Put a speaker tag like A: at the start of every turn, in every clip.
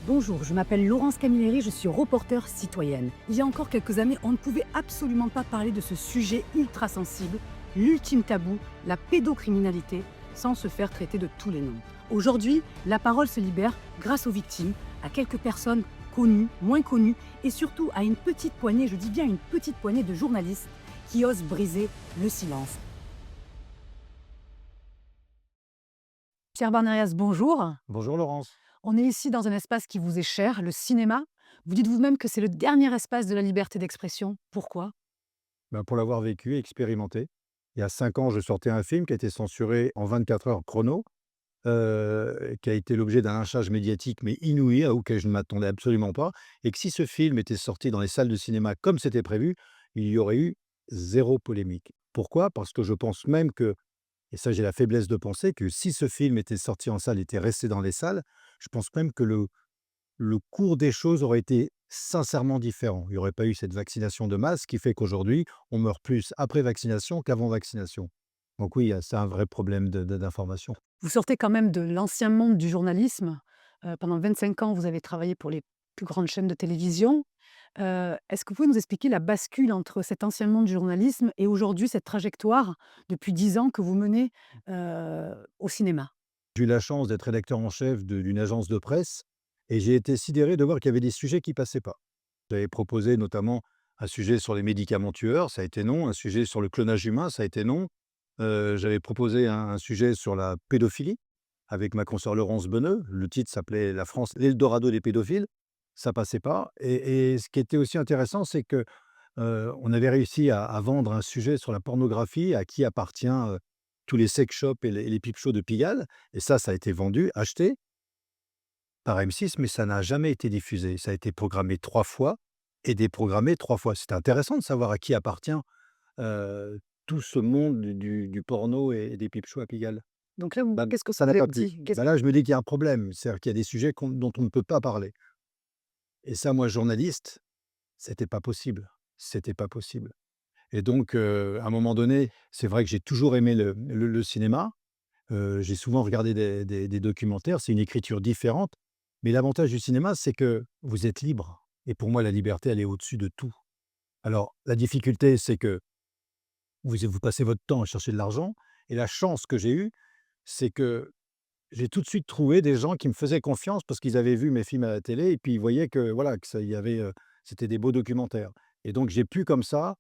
A: Bonjour, je m'appelle Laurence Camilleri, je suis reporter citoyenne. Il y a encore quelques années, on ne pouvait absolument pas parler de ce sujet ultra sensible, l'ultime tabou, la pédocriminalité, sans se faire traiter de tous les noms. Aujourd'hui, la parole se libère grâce aux victimes, à quelques personnes connues, moins connues, et surtout à une petite poignée, je dis bien une petite poignée de journalistes qui osent briser le silence. Pierre Barnerias, bonjour.
B: Bonjour Laurence.
A: On est ici dans un espace qui vous est cher, le cinéma. Vous dites vous-même que c'est le dernier espace de la liberté d'expression. Pourquoi?
B: Ben, pour l'avoir vécu et expérimenté. Il y a 5 ans, je sortais un film qui a été censuré en 24 heures chrono, qui a été l'objet d'un lynchage médiatique, mais inouï, auquel je ne m'attendais absolument pas. Et que si ce film était sorti dans les salles de cinéma comme c'était prévu, il y aurait eu zéro polémique. Pourquoi? Parce que je pense même que, et ça j'ai la faiblesse de penser, que si ce film était sorti en salle, était resté dans les salles, je pense même que le cours des choses aurait été sincèrement différent. Il n'y aurait pas eu cette vaccination de masse qui fait qu'aujourd'hui, on meurt plus après vaccination qu'avant vaccination. Donc oui, c'est un vrai problème d'information.
A: Vous sortez quand même de l'ancien monde du journalisme. Pendant 25 ans, vous avez travaillé pour les plus grandes chaînes de télévision. Est-ce que vous pouvez nous expliquer la bascule entre cet ancien monde du journalisme et aujourd'hui cette trajectoire depuis 10 ans que vous menez au cinéma?
B: J'ai eu la chance d'être rédacteur en chef d'une agence de presse et j'ai été sidéré de voir qu'il y avait des sujets qui passaient pas. J'avais proposé notamment un sujet sur les médicaments tueurs, ça a été non. Un sujet sur le clonage humain, ça a été non. J'avais proposé un sujet sur la pédophilie avec ma consoeur Laurence Beneux. Le titre s'appelait «La France, l'Eldorado des pédophiles». Ça passait pas et ce qui était aussi intéressant, c'est que, on avait réussi à vendre un sujet sur la pornographie, à qui appartient, tous les sex shops et les peep shows de Pigalle et ça a été vendu, acheté par M6, mais ça n'a jamais été diffusé. Ça a été programmé 3 fois et déprogrammé 3 fois. C'était intéressant de savoir à qui appartient, tout ce monde du porno et des peep shows à Pigalle.
A: Donc là,
B: Bah,
A: qu'est-ce que
B: ça
A: vous
B: n'a
A: avez
B: pas plu.
A: dit?
B: Bah, là, je me dis qu'il y a un problème. C'est-à-dire qu'il y a des sujets dont on ne peut pas parler et ça, moi, journaliste, c'était pas possible. C'était pas possible et donc à un moment donné, c'est vrai que j'ai toujours aimé le cinéma. J'ai souvent regardé des documentaires. C'est une écriture différente, mais l'avantage du cinéma, c'est que vous êtes libre et pour moi, la liberté, elle est au-dessus de tout. Alors la difficulté, c'est que vous passez votre temps à chercher de l'argent et la chance que j'ai eue, c'est que j'ai tout de suite trouvé des gens qui me faisaient confiance parce qu'ils avaient vu mes films à la télé et puis ils voyaient que voilà, que ça il y avait, c'était des beaux documentaires et donc j'ai pu comme ça,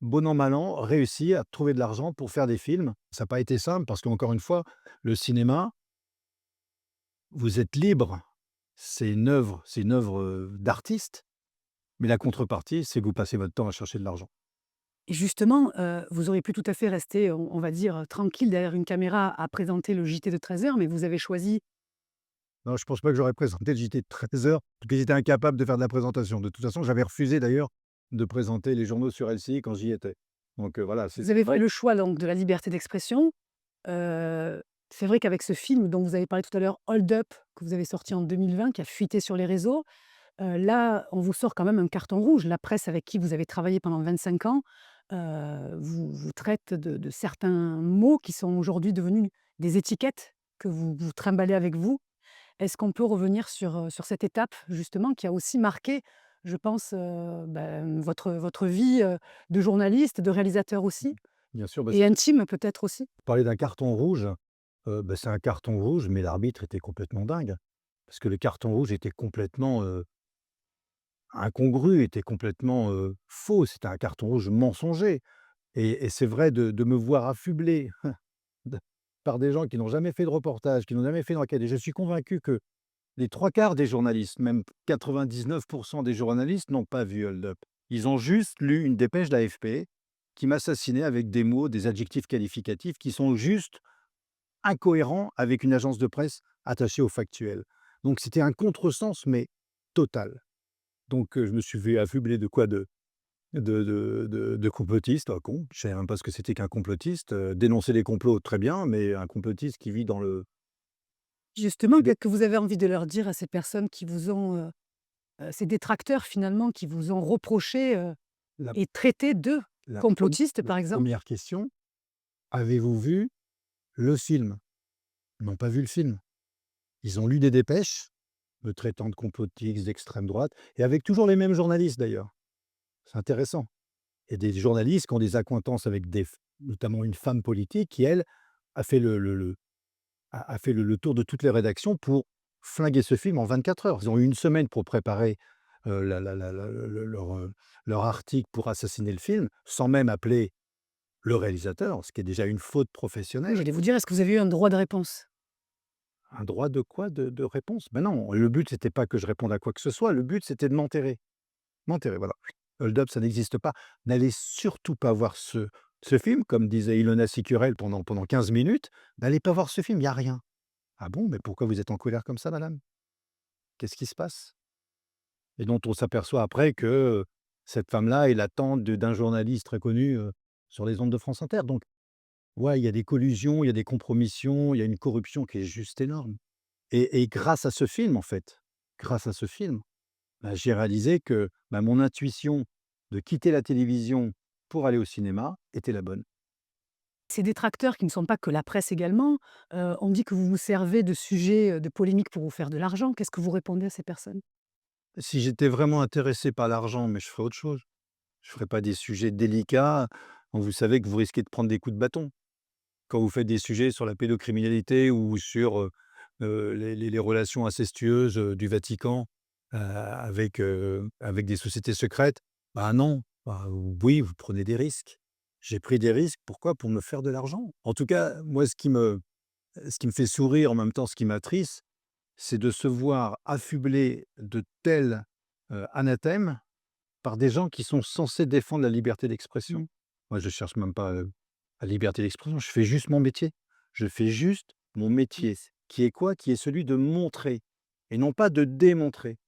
B: bon an mal an, réussir à trouver de l'argent pour faire des films. Ça n'a pas été simple parce qu'encore une fois, le cinéma, vous êtes libre. C'est une œuvre, d'artiste, mais la contrepartie, c'est que vous passez votre temps à chercher de l'argent.
A: Et justement, vous auriez pu tout à fait rester, on va dire, tranquille derrière une caméra à présenter le JT de 13 heures, mais vous avez choisi.
B: Non, je pense pas que j'aurais présenté le JT de 13 heures, parce que j'étais incapable de faire de la présentation. De toute façon, j'avais refusé d'ailleurs de présenter les journaux sur LCI quand j'y étais. Donc voilà, c'est
A: Vous avez fait le choix donc de la liberté d'expression. C'est vrai qu'avec ce film dont vous avez parlé tout à l'heure, Hold Up, que vous avez sorti en 2020, qui a fuité sur les réseaux, là, on vous sort quand même un carton rouge. La presse avec qui vous avez travaillé pendant 25 ans, vous traite de certains mots qui sont aujourd'hui devenus des étiquettes que vous trimballez avec vous. Est-ce qu'on peut revenir sur cette étape justement qui a aussi marqué, je pense, votre vie, de journaliste, de réalisateur aussi
B: bien sûr, bah,
A: et intime peut-être aussi?
B: parler d'un carton rouge, bah, c'est un carton rouge, mais l'arbitre était complètement dingue. Parce que le carton rouge était complètement, incongru, était complètement, faux. C'était un carton rouge mensonger et c'est vrai de me voir affublé de par des gens qui n'ont jamais fait de reportage, qui n'ont jamais fait d'enquête et je suis convaincu que les 3/4 des journalistes, même 99 des journalistes n'ont pas vu Hold Up. Ils ont juste lu une dépêche d'AFP qui m'assassinait avec des mots, des adjectifs qualificatifs qui sont juste incohérents avec une agence de presse attachée au factuel. Donc c'était un contresens, mais total. Donc je me suis fait affubler de quoi? De complotistes, con. Je savais même pas ce que c'était qu'un complotiste. Dénoncer les complots, très bien, mais un complotiste qui vit dans le
A: Justement, qu'est-ce que vous avez envie de leur dire à ces personnes qui vous ont, ces détracteurs finalement qui vous ont reproché,
B: la
A: et traité de complotistes
B: la
A: par exemple?
B: 1re question: «Avez-vous vu le film?» Ils n'ont pas vu le film. Ils ont lu des dépêches, me traitant de complotiste, d'extrême droite et avec toujours les mêmes journalistes d'ailleurs. C'est intéressant et des journalistes qui ont des accointances avec des f notamment une femme politique qui elle, a fait a fait le tour de toutes les rédactions pour flinguer ce film en 24 heures. Ils ont eu une semaine pour préparer, leur article pour assassiner le film, sans même appeler le réalisateur, ce qui est déjà une faute
A: Oui,
B: professionnelle.
A: j'allais vous dire, est-ce que vous avez eu un droit de réponse?
B: Un droit de quoi? De réponse? Ben non, le but c'était pas que je réponde à quoi que ce soit, le but c'était de m'enterrer. M'enterrer, voilà. Hold Up, ça n'existe pas. N'allez surtout pas voir ce film, comme disait Ilona Sicurel pendant 15 minutes, n'allez pas voir ce film, il y a rien. «Ah bon? Mais pourquoi vous êtes en colère comme ça madame? Qu'est-ce qui se passe?» Et dont on s'aperçoit après que, cette femme-là est la tante d'un journaliste très connu, sur les ondes de France Inter. Donc, ouais, il y a des collusions, il y a des compromissions, il y a une corruption qui est juste énorme. Et grâce à ce film, en fait, grâce à ce film, bah, j'ai réalisé que, bah, mon intuition de quitter la télévision pour aller au cinéma était la bonne.
A: Ces détracteurs qui ne sont pas que la presse également, ont dit que vous vous servez de sujets, de polémiques pour vous faire de l'argent. Qu'est-ce que vous répondez à ces personnes?
B: Si j'étais vraiment intéressé par l'argent, mais je ferais autre chose. Je ferais pas des sujets délicats quand vous savez que vous risquez de prendre des coups de bâton. Quand vous faites des sujets sur la pédocriminalité ou sur, les relations incestueuses, du Vatican, avec des sociétés secrètes, bah, non, bah, oui, vous prenez des risques. J'ai pris des risques, pourquoi? Pour me faire de l'argent. En tout cas, moi, ce qui me fait sourire, en même temps, ce qui m'attriste, c'est de se voir affublé de tels, anathèmes par des gens qui sont censés défendre la liberté d'expression. Moi, je cherche même pas, la liberté d'expression, je fais juste mon métier. Je fais juste mon métier, qui est quoi? Qui est celui de montrer et non pas de démontrer.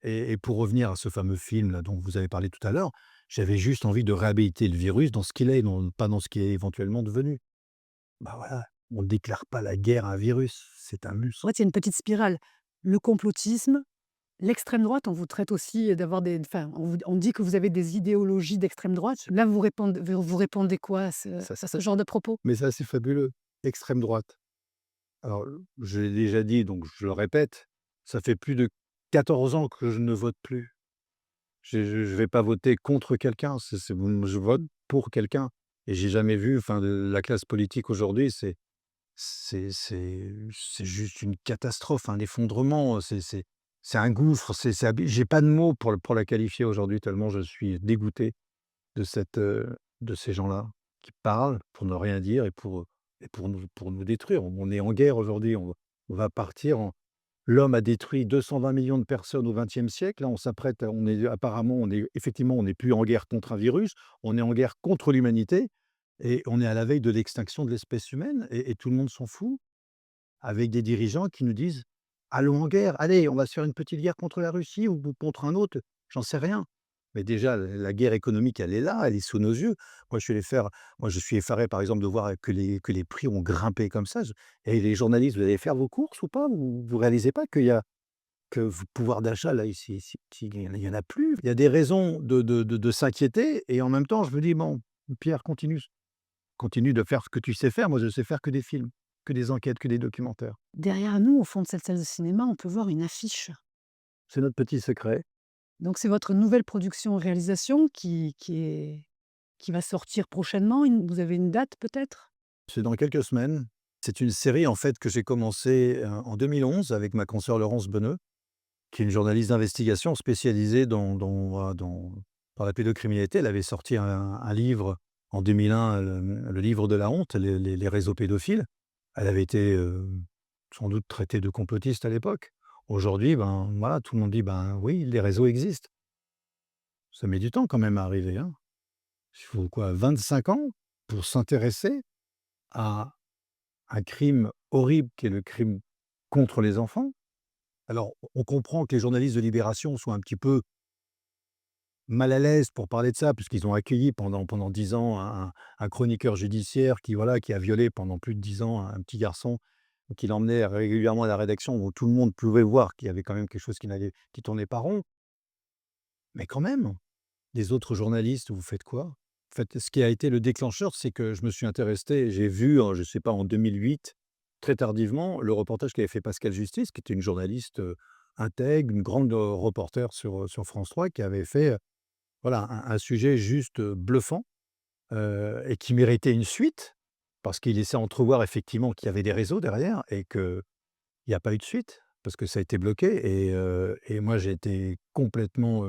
B: Et pour revenir à ce fameux film-là dont vous avez parlé tout à l'heure, j'avais juste envie de réhabiliter le virus dans ce qu'il est, non pas dans ce qu'il est éventuellement devenu. Bah, voilà, on ne déclare pas la guerre à un virus, c'est un
A: En
B: muscle.
A: fait, il y a une petite spirale. Le complotisme, l'extrême droite, on vous traite aussi d'avoir des enfin, on dit que vous avez des idéologies d'extrême droite.
B: C'est
A: Là, vous répondez quoi
B: ça
A: à ce genre de propos?
B: mais ça, c'est fabuleux. Extrême droite. Alors, je l'ai déjà dit, donc je le répète, ça fait plus de 14 ans que je ne vote plus. Je vais pas voter contre quelqu'un, je vote pour quelqu'un et j'ai jamais vu enfin, la classe politique aujourd'hui, c'est juste une catastrophe, un effondrement, c'est un gouffre, c'est abi j'ai pas de mots pour la qualifier aujourd'hui tellement je suis dégoûté de ces gens-là qui parlent pour ne rien dire et pour nous détruire. On est en guerre aujourd'hui, on va partir en l'homme a détruit 220 millions de personnes au XXe siècle. Là, on s'apprête à on est apparemment, on est effectivement, on n'est plus en guerre contre un virus, on est en guerre contre l'humanité et on est à la veille de l'extinction de l'espèce humaine et tout le monde s'en fout, avec des dirigeants qui nous disent: «Allons en guerre, allez, on va se faire une petite guerre contre la Russie ou contre un autre», j'en sais rien. Mais déjà, la guerre économique, elle est là, elle est sous nos yeux. Moi, je suis allé faire moi, je suis effaré, par exemple, de voir que les prix ont grimpé comme ça. Je Et les journalistes, vous allez faire vos courses ou pas? Vous réalisez pas qu'il y a que v pouvoir d'achat, là, ici il y en a plus. Il y a des raisons de s'inquiéter et en même temps, je me dis: «Bon, Pierre, continue de faire ce que tu sais faire». Moi, je sais faire que des films, que des enquêtes, que des documentaires.
A: Derrière nous, au fond de cette salle de cinéma, on peut voir une affiche.
B: C'est notre petit secret.
A: Donc c'est votre nouvelle production réalisation qui va sortir prochainement. Vous avez une date peut-être?
B: C'est dans quelques semaines. C'est une série, en fait, que j'ai commencée, en 2011 avec ma consoeur Laurence Beneux, qui est une journaliste d'investigation spécialisée dans la pédocriminalité. Elle avait sorti un livre en 2001, le livre de la honte, les réseaux pédophiles. Elle avait été, sans doute traitée de complotiste à l'époque. Aujourd'hui, ben, voilà, tout le monde dit: «Ben, oui, les réseaux existent». Ça met du temps quand même à arriver, hein. Il faut quoi, 25 ans pour s'intéresser à un crime horrible qui est le crime contre les enfants? Alors, on comprend que les journalistes de Libération soient un petit peu mal à l'aise pour parler de ça, puisqu'ils ont accueilli pendant 10 ans un chroniqueur judiciaire qui, voilà, qui a violé pendant plus de 10 ans un petit garçon, qu'il emmenait régulièrement à la rédaction, où tout le monde pouvait voir qu'il y avait quand même quelque chose qui tournait pas rond. Mais quand même, les autres journalistes, vous faites quoi? En fait, ce qui a été le déclencheur, c'est que je me suis intéressé, j'ai vu, je sais pas, en 2008, très tardivement, le reportage qu'avait fait Pascal Justice, qui était une journaliste, Intègre, une grande, reporter sur France 3 qui avait fait, voilà, un sujet juste, bluffant, et qui méritait une suite. Parce qu'il laissait entrevoir effectivement qu'il y avait des réseaux derrière et qu'il y a pas eu de suite, parce que ça a été bloqué et moi j'ai été complètement,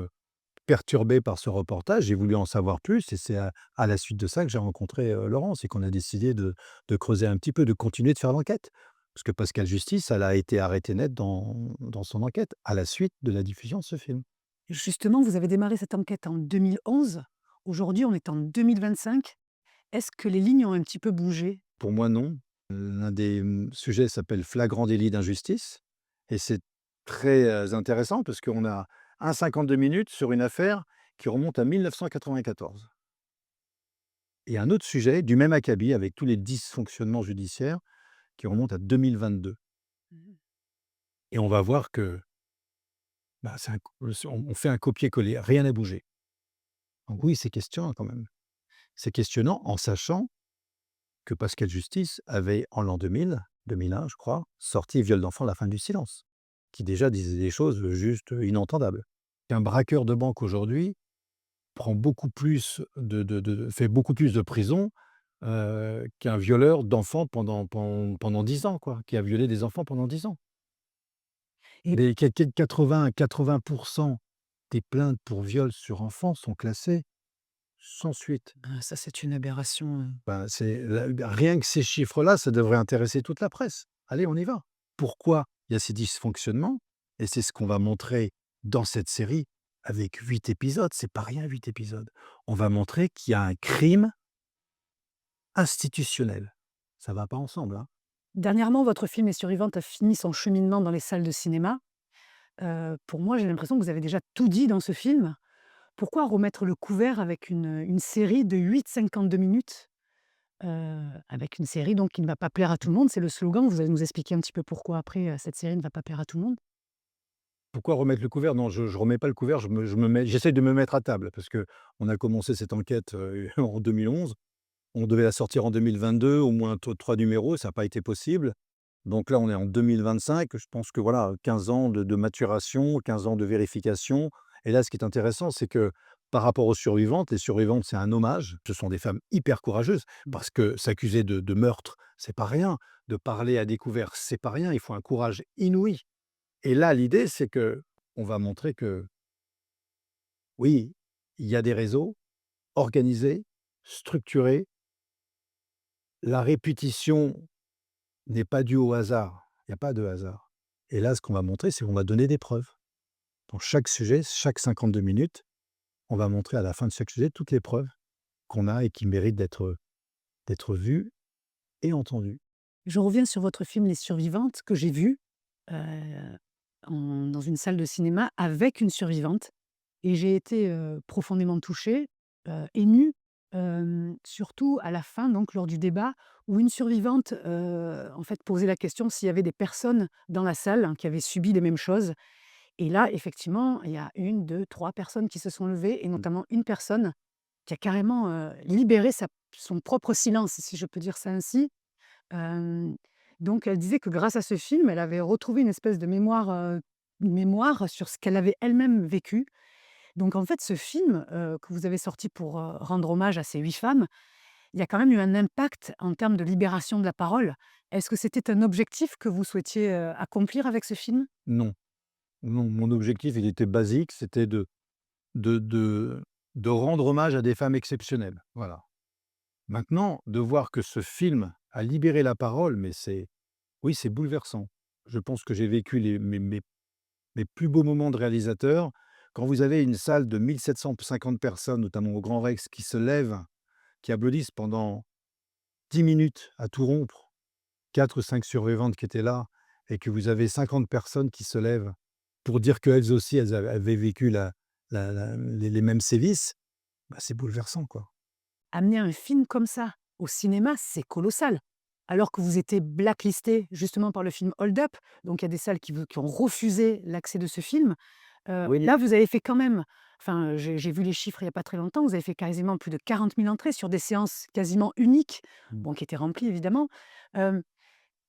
B: perturbé par ce reportage. J'ai voulu en savoir plus et c'est à la suite de ça que j'ai rencontré, Laurence et qu'on a décidé de creuser un petit peu, de continuer de faire l'enquête. Parce que Pascal Justice, elle a été arrêtée net dans son enquête, à la suite de la diffusion de ce film.
A: Justement, vous avez démarré cette enquête en 2011. Aujourd'hui, on est en 2025. Est-ce que les lignes ont un petit peu bougé?
B: Pour moi, non. L'un des, sujets s'appelle «Flagrant délit d'injustice» et c'est très, intéressant parce qu'on a un 52 minutes sur une affaire qui remonte à 1994 et un autre sujet du même acabit avec tous les dysfonctionnements judiciaires qui remonte à 2022
A: Mmh.
B: et on va voir que, bah, c'est un co on fait un copier-coller, rien n'a bougé. Donc oui, c'est questionnant quand même. C'est questionnant en sachant que Pascal Justice avait en l'an 2000, 2001 je crois, sorti Viol d'enfant, la fin du silence, qui déjà disait des choses, juste, inentendables. Qu'un braqueur de banque aujourd'hui prend beaucoup plus de fait beaucoup plus de prison, qu'un violeur d'enfants pendant 10 ans quoi, qui a violé des enfants pendant 10 ans.
A: Et
B: Les quat quat 80 des plaintes pour viol sur enfants sont classées sans suite.
A: ça, c'est une aberration.
B: Ben, c'est la rien que ces chiffres-là, ça devrait intéresser toute la presse. Allez, on y va. Pourquoi il y a ces dysfonctionnements? Et c'est ce qu'on va montrer dans cette série avec 8 épisodes, c'est pas rien 8 épisodes. On va montrer qu'il y a un crime institutionnel. Ça va pas ensemble, hein.
A: Dernièrement, votre film Les Survivantes a fini son cheminement dans les salles de cinéma. Pour moi, j'ai l'impression que vous avez déjà tout dit dans ce film. Pourquoi remettre le couvert avec une série de 8 52 minutes? Avec une série donc qui ne va pas plaire à tout le monde, c'est le slogan. Vous allez nous expliquer un petit peu pourquoi après, cette série ne va pas plaire à tout le monde?
B: Pourquoi remettre le couvert? Non, je remets pas le couvert, je me mets j'essaie de me mettre à table parce que on a commencé cette enquête, en 2011. On devait la sortir en 2022, au moins 3 numéros, ça n'a pas été possible. Donc là, on est en 2025. Je pense que voilà, 15 ans de maturation, 15 ans de vérification et là, ce qui est intéressant, c'est que par rapport aux survivantes, les survivantes, c'est un hommage. Ce sont des femmes hyper courageuses
A: Mmh.
B: parce que s'accuser de meurtre, c'est pas rien. De parler à découvert, c'est pas rien. Il faut un courage inouï et là, l'idée, c'est que on va montrer que oui, il y a des réseaux organisés, structurés. La répétition n'est pas due au hasard. Il y a pas de hasard et là, ce qu'on va montrer, c'est qu'on va donner des preuves. Dans chaque sujet, chaque 52 minutes, on va montrer à la fin de chaque sujet toutes les preuves qu'on a et qui méritent d'être vues et entendues.
A: Je reviens sur votre film Les Survivantes que j'ai vu, heu, dans une salle de cinéma avec une survivante et j'ai été, profondément touchée, émue, surtout à la fin donc lors du débat où une survivante, en fait posait la question s'il y avait des personnes dans la salle, hein, qui avaient subi les mêmes choses et là effectivement, il y a une, deux, trois personnes qui se sont levées et
B: Mmh.
A: notamment une personne qui a carrément, libéré son propre silence, si je peux dire ça ainsi. Hem, donc elle disait que grâce à ce film, elle avait retrouvé une espèce de mémoire, une mémoire sur ce qu'elle avait elle-même vécu. Donc en fait, ce film, que vous avez sorti pour, rendre hommage à ces 8 femmes, il y a quand même eu un impact en termes de libération de la parole. Est-ce que c'était un objectif que vous souhaitiez, accomplir avec ce film?
B: Non, non, mon objectif, il était basique, c'était de de de rendre hommage à des femmes exceptionnelles, voilà. Maintenant, de voir que ce film a libéré la parole, mais c'est oui, c'est bouleversant. Je pense que j'ai vécu mes plus beaux moments de réalisateur. Quand vous avez une salle de 1 750 personnes, notamment au Grand Rex, qui se lèvent, qui applaudissent pendant 10 minutes à tout rompre, 4 ou 5 survivantes qui étaient là et que vous avez 50 personnes qui se lèvent pour dire qu'elles aussi, elles avaient vécu les mêmes sévices, bah, c'est bouleversant, quoi.
A: Amener un film comme ça au cinéma, c'est colossal. Alors que vous étiez blacklisté justement par le film Hold Up, donc il y a des salles qui ont refusé l'accès de ce film.
B: Oui.
A: Là, vous avez fait quand même enfin, j'ai vu les chiffres il y a pas très longtemps, vous avez fait quasiment plus de 40 000 entrées sur des séances quasiment uniques,
B: Mmh.
A: bon qui étaient remplies évidemment. Hem,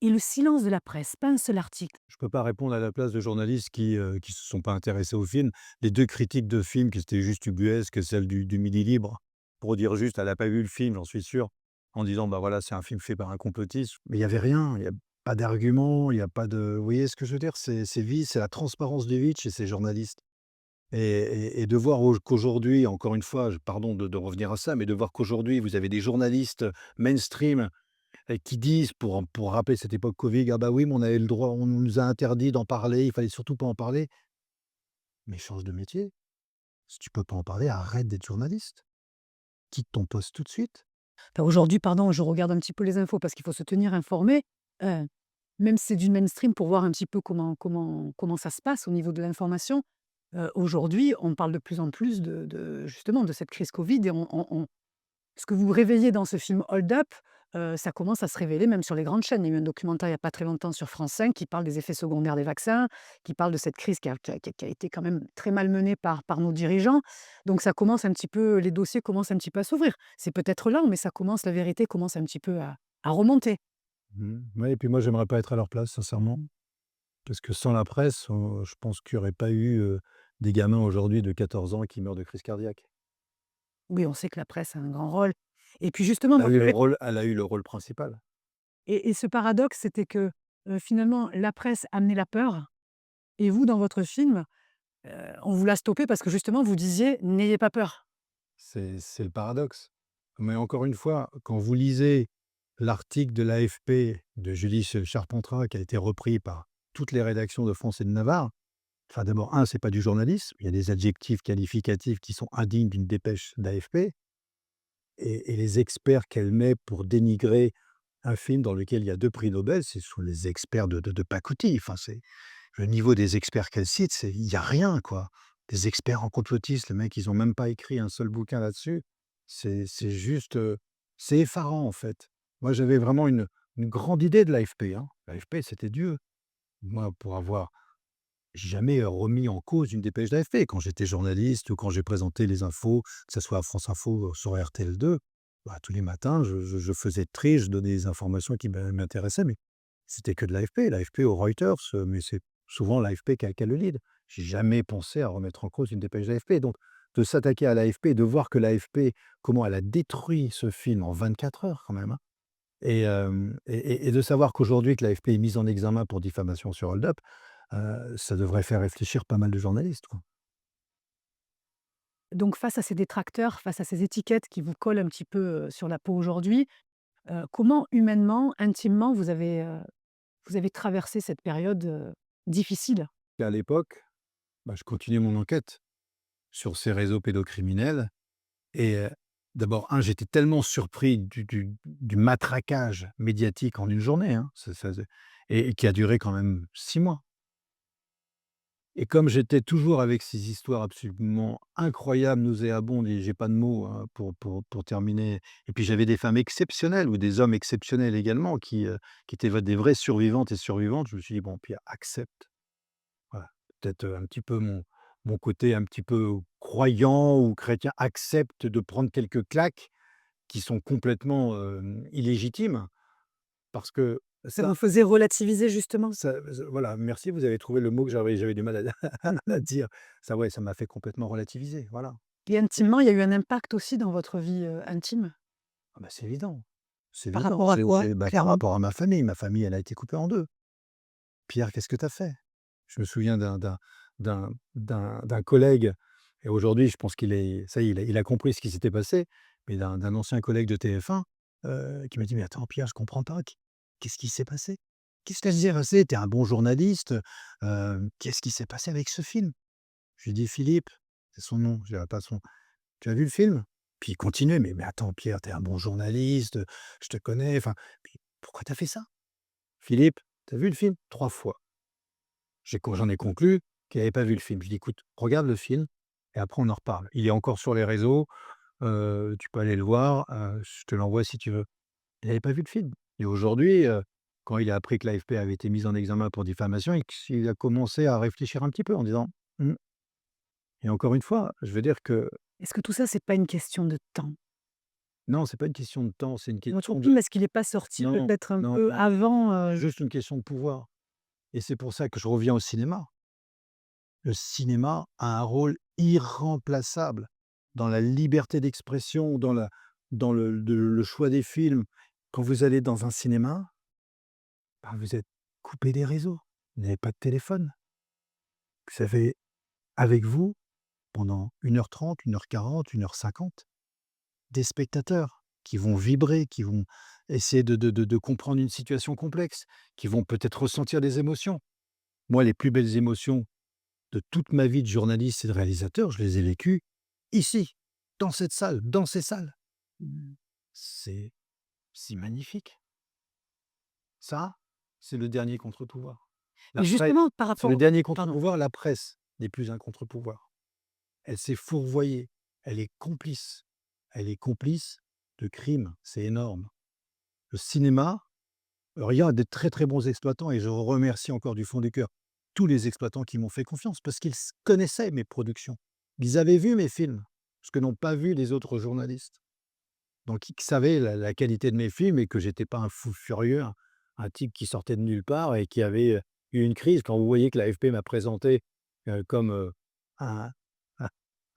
A: et le silence de la presse, pas un seul article.
B: Je peux pas répondre à la place de journalistes qui se sont pas intéressés au film. Les 2 critiques de film qui étaient juste ubuesques, celle du Midi Libre, pour dire juste: «Elle a pas vu le film», j'en suis sûr, en disant: «Bah, voilà, c'est un film fait par un complotiste». Mais il y avait rien, il y a pas d'argument, il y a pas de vous voyez ce que je veux dire? C'est vide, c'est la transparence du vide chez ces journalistes et de voir qu'aujourd'hui, encore une fois, pardon de revenir à ça, mais de voir qu'aujourd'hui, vous avez des journalistes mainstream qui disent pour rappeler cette époque Covid: «Ah bah oui, mais on avait le droit, on nous a interdit d'en parler, il fallait surtout pas en parler». Mais change de métier. Si tu peux pas en parler, arrête d'être journaliste. Quitte ton poste tout de suite.
A: Enfin, aujourd'hui, pardon, je regarde un petit peu les infos parce qu'il faut se tenir informé, heu, même si c'est du mainstream pour voir un petit peu comment ça se passe au niveau de l'information. Aujourd'hui, on parle de plus en plus de justement de cette crise Covid et on ce que vous réveillez dans ce film Hold Up, ça commence à se révéler même sur les grandes chaînes. Il y a eu un documentaire il y a pas très longtemps sur France 5 qui parle des effets secondaires des vaccins, qui parle de cette crise qui a été quand même très mal menée par nos dirigeants. Donc ça commence un petit peu les dossiers commencent un petit peu à s'ouvrir. C'est peut-être lent, mais ça commence la vérité commence un petit peu à remonter.
B: Mmh. Ouais et puis moi, j'aimerais pas être à leur place, sincèrement. Parce que sans la presse, je pense qu'il y aurait pas eu, des gamins aujourd'hui de 14 ans qui meurent de crise cardiaque.
A: Oui, on sait que la presse a un grand rôle et puis justement
B: Elle a
A: donc
B: eu le rôle elle a eu le rôle principal.
A: et ce paradoxe, c'était que, finalement la presse amenait la peur et vous dans votre film, on vous l'a stoppé parce que justement vous disiez: «N'ayez pas peur».
B: C'est le paradoxe. Mais encore une fois, quand vous lisez l'article de l'AFP de Julie Charpentras qui a été repris par toutes les rédactions de France et de Navarre, enfin d'abord c'est pas du journalisme, il y a des adjectifs qualificatifs qui sont indignes d'une dépêche d'AFP et les experts qu'elle met pour dénigrer un film dans lequel il y a 2 prix Nobel, ce sont les experts de pacotille. Enfin, c'est le niveau des experts qu'elle cite, c'est il y a rien, quoi. Des experts en complotisme, les mecs, ils ont même pas écrit un seul bouquin là-dessus. C'est juste, c'est effarant, en fait. Moi, j'avais vraiment une grande idée de l'AFP, hein. L'AFP, c'était Dieu. Moi, pour avoir jamais, remis en cause une dépêche d'AFP. Quand j'étais journaliste ou quand j'ai présenté les infos, que ça soit à France Info, sur RTL2, bah, tous les matins, je faisais le tri, je donnais des informations qui m'intéressaient, mais c'était que de l'AFP. L'AFP ou Reuters, mais c'est souvent l'AFP qui a le lead. J'ai jamais pensé à remettre en cause une dépêche d'AFP. Donc de s'attaquer à l'AFP, de voir que l'AFP, comment elle a détruit ce film en 24 heures quand même, hein, et de savoir qu'aujourd'hui que l'AFP est mise en examen pour diffamation sur Hold Up, ça devrait faire réfléchir pas mal de journalistes, quoi.
A: Donc face à ces détracteurs, face à ces étiquettes qui vous collent un petit peu, sur la peau aujourd'hui, comment humainement, intimement vous avez traversé cette période, difficile?
B: Et à l'époque, bah, je continuais mon enquête sur ces réseaux pédocriminels et d'abord, j'étais tellement surpris du matraquage médiatique en une journée, hein, et qui a duré quand même 6 mois. Et comme j'étais toujours avec ces histoires absolument incroyables, nauséabondes et j'ai pas de mots, hein, pour terminer et puis j'avais des femmes exceptionnelles ou des hommes exceptionnels également qui étaient des vraies survivantes et survivantes. Je me suis dit: «Bon, Pierre, accepte». Voilà, peut-être, un petit peu mon côté un petit peu croyant ou chrétien, accepte de prendre quelques claques qui sont complètement, illégitimes parce que
A: Ça vous faisait relativiser justement?
B: voilà, merci, vous avez trouvé le mot que j'avais du mal à à dire. Ça, ouais, ça m'a fait complètement relativiser, voilà.
A: Et
B: Et
A: intimement, il y a eu un impact aussi dans votre vie, intime?
B: ah bah, c'est évident, c'est
A: Par
B: évident.
A: rapport à quoi,
B: Bah, par
A: clairement?
B: rapport à ma famille, elle a été coupée en 2. «Pierre, qu'est-ce que tu as fait?» Je me souviens d'un collègue et aujourd'hui, je pense qu'il est ça y est, il a compris ce qui s'était passé, mais d'un ancien collègue de TF1, qui m'a dit: «Mais attends Pierre, je comprends pas, qu'est-ce qui s'est passé? Qu'est-ce qui s'est passé? Tu es un bon journaliste, qu'est-ce qui s'est passé avec ce film?» Je lui dis: «Philippe», c'est son nom, je dirai pas son «Tu as vu le film?» Puis il continuait: «Mais attends Pierre, tu es un bon journaliste, je te connais, enfin, puis pourquoi tu as fait ça? Philippe, tu as vu le film?» 3 fois. J'en ai conclu qu'il avait pas vu le film. Je dis: «Écoute, regarde le film et après on en reparle. Il est encore sur les réseaux, tu peux aller le voir, je te l'envoie si tu veux». Il avait pas vu le film et aujourd'hui, quand il a appris que l'AFP avait été mise en examen pour diffamation, il a commencé à réfléchir un petit peu en disant: «Mmh» et encore une fois, je veux dire que
A: Est-ce que tout ça, c'est pas une question de temps?
B: Non, c'est pas une question de temps, c'est une
A: Votre
B: question de
A: film, est-ce qu'il est pas sorti
B: non,
A: peut-être un
B: non,
A: peu
B: non,
A: avant,
B: juste une question de pouvoir et c'est pour ça que je reviens au cinéma. Le cinéma a un rôle irremplaçable dans la liberté d'expression, dans le choix des films. Quand vous allez dans un cinéma, bah, vous êtes coupé des réseaux. Vous n'avez pas de téléphone. Vous avez avec vous, pendant 1h30, 1h40, 1h50, des spectateurs qui vont vibrer, qui vont essayer de comprendre une situation complexe, qui vont peut-être ressentir des émotions. Moi, les plus belles émotions de toute ma vie de journaliste et de réalisateur, je les ai vécues ici, dans cette salle, dans ces salles.
A: mmh,
B: C'est c'est magnifique. Ça, c'est le dernier contre-pouvoir. La
A: mais
B: presse,
A: justement par
B: c'est le
A: rapport
B: dernier
A: pardon.
B: contre-pouvoir, la presse n'est plus un contre-pouvoir. Elle s'est fourvoyée, elle est complice. Elle est complice de crimes, c'est énorme. Le cinéma, alors il y a des très, très bons exploitants et je remercie encore du fond du cœur tous les exploitants qui m'ont fait confiance parce qu'ils connaissaient mes productions. Ils avaient vu mes films, ce que n'ont pas vu les autres journalistes. Donc ils savaient la qualité de mes films et que j'étais pas un fou furieux, un type qui sortait de nulle part et qui avait, eu une crise. Quand vous voyez que l'AFP m'a présenté, comme, un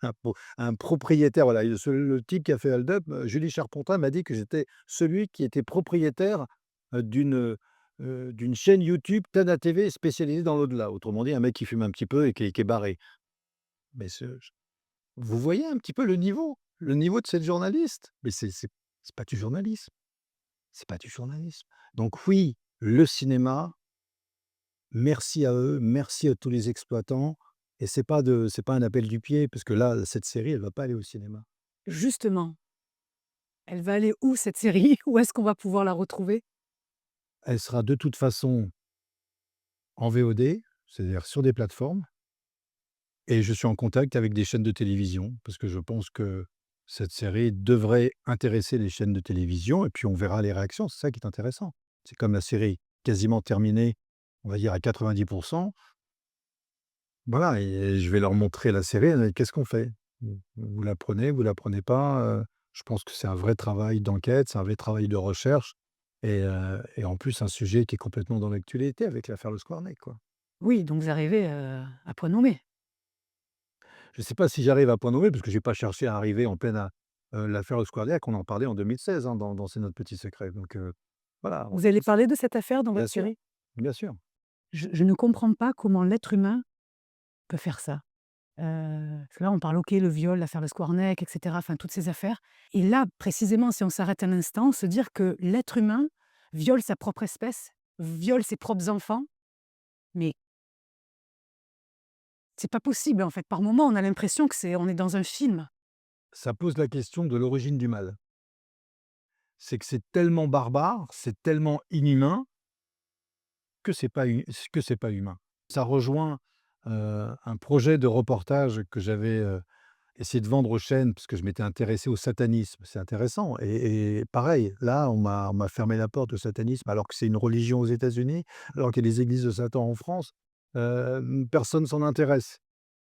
B: un un propriétaire, voilà, le type qui a fait Hold Up, Julie Charpentin m'a dit que j'étais celui qui était propriétaire, d'une chaîne YouTube Tana TV spécialisée dans l'au-delà. Autrement dit, un mec qui fume un petit peu et qui est barré. Mais vous voyez un petit peu le niveau de cette journaliste? Mais c'est pas du journalisme, c'est pas du journalisme. Donc oui, le cinéma, merci à eux, merci à tous les exploitants et c'est pas un appel du pied parce que là, cette série, elle va pas aller au cinéma.
A: Justement, elle va aller où cette série? Où est-ce qu'on va pouvoir la retrouver?
B: Elle sera de toute façon en VOD, c'est-à-dire sur des plateformes et je suis en contact avec des chaînes de télévision parce que je pense que cette série devrait intéresser les chaînes de télévision et puis on verra les réactions, c'est ça qui est intéressant. C'est comme la série quasiment terminée, on va dire à 90. Voilà et je vais leur montrer la série, «Qu'est-ce qu'on fait? Vous la prenez pas?» Je pense que c'est un vrai travail d'enquête, c'est un vrai travail de recherche et en plus un sujet qui est complètement dans l'actualité avec l'affaire Le Squarneck, quoi.
A: Oui, donc vous arrivez, à point nommé.
B: Je ne sais pas si j'arrive à point nommé parce que j'ai pas cherché à arriver en pleine l'affaire Le Squarneck, on en parlait en 2016, hein, dans «C'est notre petit secret», donc voilà, on
A: Vous allez parler de cette affaire dans
B: bien
A: votre
B: sûr,
A: série?
B: bien sûr.
A: Je ne comprends pas comment l'être humain peut faire ça. Parce que là, on parle, OK, le viol, l'affaire de Squarneck et cetera, enfin toutes ces affaires et là, précisément, si on s'arrête un instant, se dire que l'être humain viole sa propre espèce, viole ses propres enfants, mais c'est pas possible, en fait. Par moments, on a l'impression que on est dans un film.
B: Ça pose la question de l'origine du mal. C'est que c'est tellement barbare, c'est tellement inhumain que c'est pas humain. Ça rejoint, un projet de reportage que j'avais, essayé de vendre aux chaînes parce que je m'étais intéressé au satanisme. C'est intéressant et pareil, là, on m'a fermé la porte au satanisme alors que c'est une religion aux États-Unis, alors qu'il y a des églises de Satan en France, personne s'en intéresse.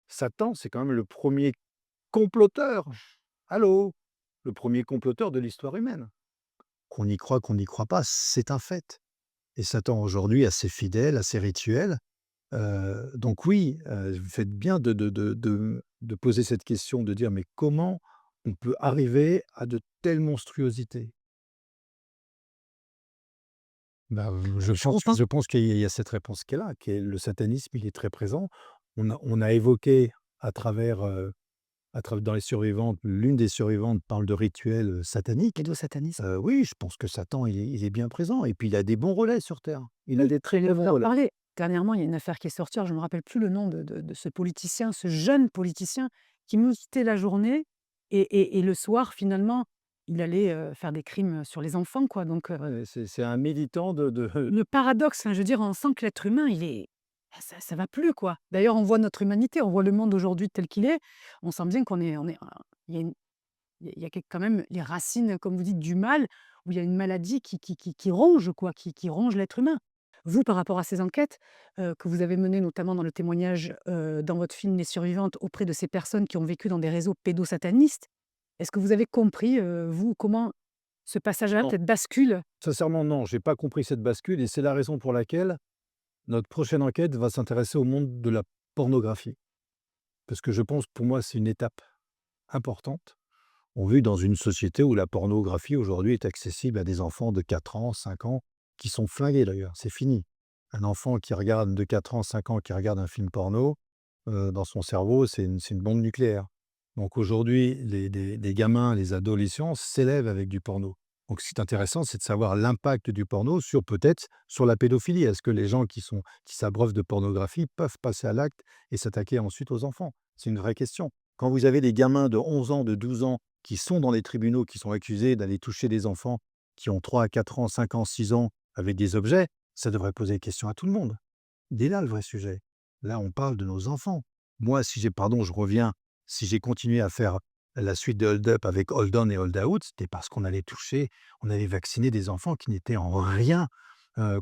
B: Satan, c'est quand même le premier comploteur. Allô? Le premier comploteur de l'histoire humaine. Qu'on n'y croit pas, c'est un fait. Et Satan aujourd'hui assez fidèle, assez rituel. Donc oui, vous faites bien de poser cette question, de dire: «Mais comment on peut arriver à de telles monstruosités?» Bah,
A: Je repen
B: je pense qu'il y a cette réponse qui est là, qui est le satanisme, il est très présent. On a évoqué à travers, dans les survivantes, l'une des survivantes parle de rituels, sataniques.
A: pédosatanisme.
B: Oui, je pense que Satan, il est bien présent et puis il a des bons relais sur terre. Il a
A: Oui,
B: des très,
A: j'allais
B: très
A: vous
B: bons
A: en
B: relais.
A: reparler. Dernièrement, il y a une affaire qui est sortie, alors je ne me rappelle plus le nom de ce politicien, ce jeune politicien qui militait la journée et le soir, finalement, il allait, faire des crimes, sur les enfants, quoi, donc
B: Ouais, c'est un militant de
A: le paradoxe, enfin, je veux dire, on sent que l'être humain, il est ah, ça va plus, quoi. D'ailleurs, on voit notre humanité, on voit le monde aujourd'hui tel qu'il est, on sent bien qu'on est il y a une il y a quand même les racines, comme vous dites, du mal, où il y a une maladie qui ronge, quoi, qui ronge l'être humain. Vous, par rapport à ces enquêtes, que vous avez menées, notamment dans le témoignage, dans votre film Les Survivantes, auprès de ces personnes qui ont vécu dans des réseaux pédosatanistes, Est-ce que vous avez compris, vous, comment ce passage-là,
B: Non,
A: cette bascule?
B: sincèrement non, j'ai pas compris cette bascule et c'est la raison pour laquelle notre prochaine enquête va s'intéresser au monde de la pornographie. Parce que je pense, pour moi, c'est une étape importante. On vit dans une société où la pornographie aujourd'hui est accessible à des enfants de 4 ans, 5 ans, qui sont flingués d'ailleurs, c'est fini. Un enfant qui regarde de 4 ans, 5 ans, qui regarde un film porno, dans son cerveau, c'est une bombe nucléaire. Donc aujourd'hui, les gamins, les adolescents s'élèvent avec du porno. Donc ce qui est intéressant, c'est de savoir l'impact du porno sur peut-être sur la pédophilie. Est-ce que les gens qui s'abreuvent de pornographie peuvent passer à l'acte et s'attaquer ensuite aux enfants? C'est une vraie question. Quand vous avez des gamins de 11 ans, de 12 ans qui sont dans les tribunaux, qui sont accusés d'aller toucher des enfants qui ont 3 à 4 ans, 5 ans, 6 ans avec des objets, ça devrait poser question à tout le monde. Il est là le vrai sujet. Là, on parle de nos enfants. Moi, si j'ai pardon, je reviens, si j'ai continué à faire la suite de Hold Up avec Hold On et Hold Out, c'était parce qu'on allait toucher, on allait vacciner des enfants qui n'étaient en rien,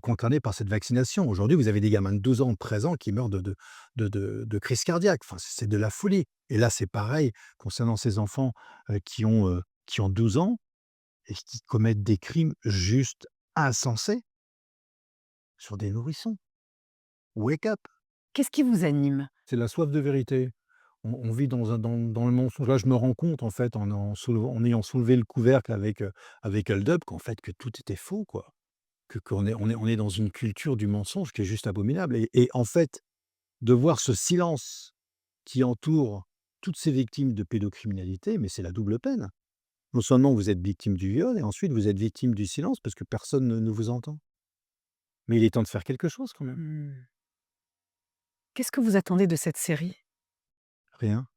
B: concernés par cette vaccination. Aujourd'hui, vous avez des gamins de 12 ans, de 13 ans qui meurent de crise cardiaque. Enfin, c'est de la folie et là, c'est pareil concernant ces enfants, qui ont 12 ans et qui commettent des crimes juste insensés sur des nourrissons. Wake up!
A: Qu'est-ce qui vous anime?
B: C'est la soif de vérité. On vit dans le mensonge. Là, je me rends compte, en fait, en ayant soulevé le couvercle avec Hold Up, qu'en fait, que tout était faux, quoi. Qu'on est dans une culture du mensonge qui est juste abominable et en fait, de voir ce silence qui entoure toutes ces victimes de pédocriminalité, mais c'est la double peine. Non seulement vous êtes victime du viol et ensuite vous êtes victime du silence parce que personne ne vous entend. Mais il est temps de faire quelque chose quand même.
A: Mmh. Qu'est-ce que vous attendez de cette série?
B: Rien,